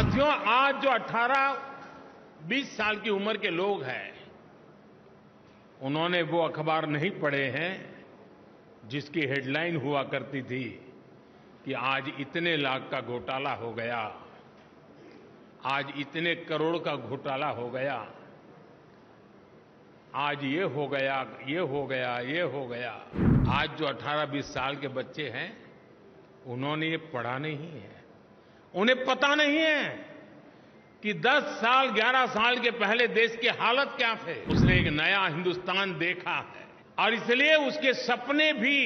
साथियों, आज जो 18-20 साल की उम्र के लोग हैं, उन्होंने वो अखबार नहीं पढ़े हैं जिसकी हेडलाइन हुआ करती थी कि आज इतने लाख का घोटाला हो गया, आज इतने करोड़ का घोटाला हो गया, आज ये हो गया, ये हो गया, ये हो गया। आज जो 18-20 साल के बच्चे हैं, उन्होंने ये पढ़ा नहीं है। उन्हें पता नहीं है कि 10 साल 11 साल के पहले देश की हालत क्या थे। उसने एक नया हिंदुस्तान देखा है और इसलिए उसके सपने भी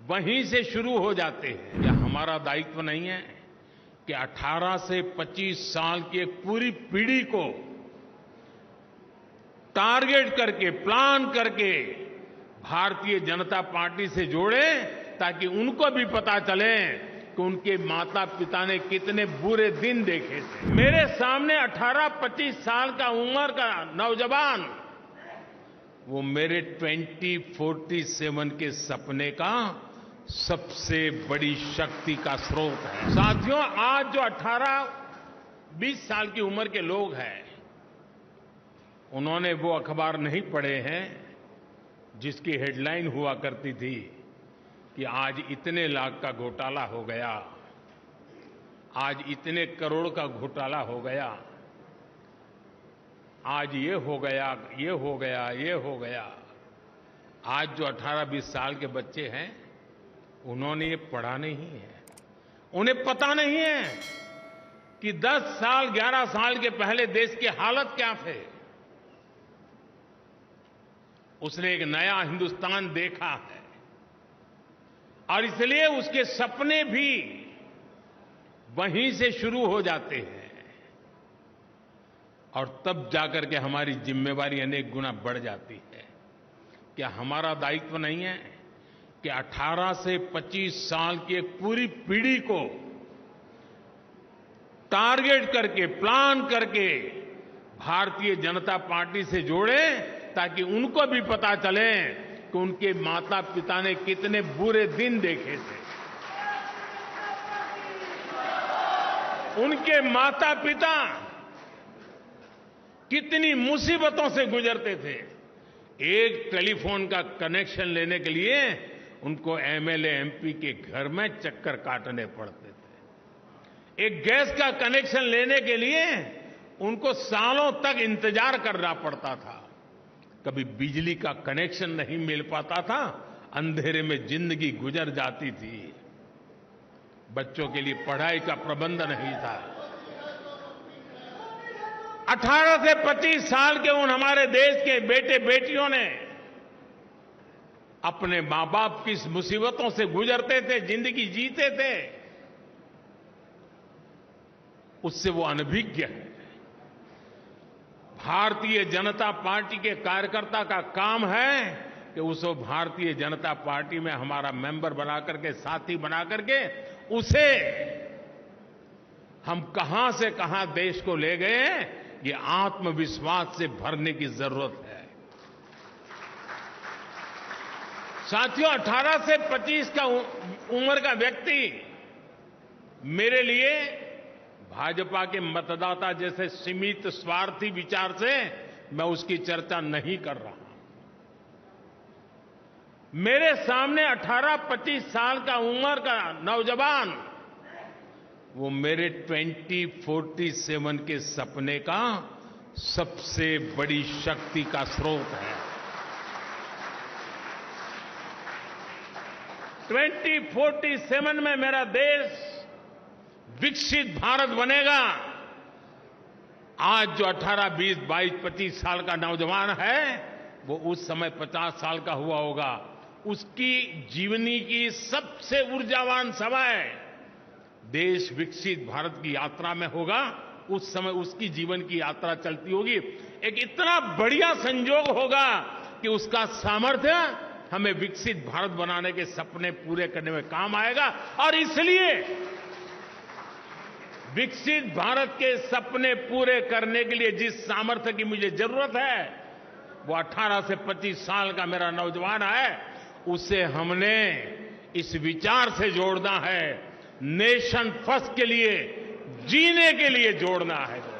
वहीं से शुरू हो जाते हैं। क्या हमारा दायित्व नहीं है कि 18 से 25 साल की एक पूरी पीढ़ी को टारगेट करके, प्लान करके भारतीय जनता पार्टी से जोड़ें, ताकि उनको भी पता चले कि उनके माता पिता ने कितने बुरे दिन देखे थे। मेरे सामने 18-25 साल का उम्र का नौजवान, वो मेरे 2047 के सपने का सबसे बड़ी शक्ति का स्रोत है। साथियों, आज जो 18-20 साल की उम्र के लोग हैं, उन्होंने वो अखबार नहीं पढ़े हैं जिसकी हेडलाइन हुआ करती थी कि आज इतने लाख का घोटाला हो गया, आज इतने करोड़ का घोटाला हो गया, आज ये हो गया, ये हो गया, ये हो गया। आज जो 18-20 साल के बच्चे हैं, उन्होंने ये पढ़ा नहीं है। उन्हें पता नहीं है कि 10 साल 11 साल के पहले देश की हालत क्या थे। उसने एक नया हिंदुस्तान देखा है और इसलिए उसके सपने भी वहीं से शुरू हो जाते हैं और तब जाकर के हमारी जिम्मेवारी अनेक गुना बढ़ जाती है। क्या हमारा दायित्व नहीं है कि 18 से 25 साल की एक पूरी पीढ़ी को टारगेट करके, प्लान करके भारतीय जनता पार्टी से जोड़ें, ताकि उनको भी पता चले कि उनके माता पिता ने कितने बुरे दिन देखे थे। उनके माता पिता कितनी मुसीबतों से गुजरते थे। एक टेलीफोन का कनेक्शन लेने के लिए उनको एमएलए एमपी के घर में चक्कर काटने पड़ते थे। एक गैस का कनेक्शन लेने के लिए उनको सालों तक इंतजार करना पड़ता था। कभी बिजली का कनेक्शन नहीं मिल पाता था, अंधेरे में जिंदगी गुजर जाती थी। बच्चों के लिए पढ़ाई का प्रबंध नहीं था। 18 से 25 साल के उन हमारे देश के बेटे बेटियों ने अपने मां बाप की मुसीबतों से गुजरते थे, जिंदगी जीते थे, उससे वो अनभिज्ञ है। भारतीय जनता पार्टी के कार्यकर्ता का काम है कि उसको भारतीय जनता पार्टी में हमारा मेंबर बना करके, साथी बना करके, उसे हम कहां से कहां देश को ले गए, ये आत्मविश्वास से भरने की जरूरत है। साथियों, 18 से 25 का उम्र का व्यक्ति मेरे लिए भाजपा के मतदाता जैसे सीमित स्वार्थी विचार से मैं उसकी चर्चा नहीं कर रहा। मेरे सामने 18-25 साल का उम्र का नौजवान, वो मेरे 2047 के सपने का सबसे बड़ी शक्ति का स्रोत है। 2047 में मेरा देश विकसित भारत बनेगा। आज जो 18, 20, 22, 25 साल का नौजवान है, वो उस समय 50 साल का हुआ होगा। उसकी जीवनी की सबसे ऊर्जावान समय देश विकसित भारत की यात्रा में होगा। उस समय उसकी जीवन की यात्रा चलती होगी। एक इतना बढ़िया संयोग होगा कि उसका सामर्थ्य हमें विकसित भारत बनाने के सपने पूरे करने में काम आएगा। और इसलिए विकसित भारत के सपने पूरे करने के लिए जिस सामर्थ्य की मुझे जरूरत है, वो 18 से 25 साल का मेरा नौजवान है। उसे हमने इस विचार से जोड़ना है, नेशन फर्स्ट के लिए जीने के लिए जोड़ना है।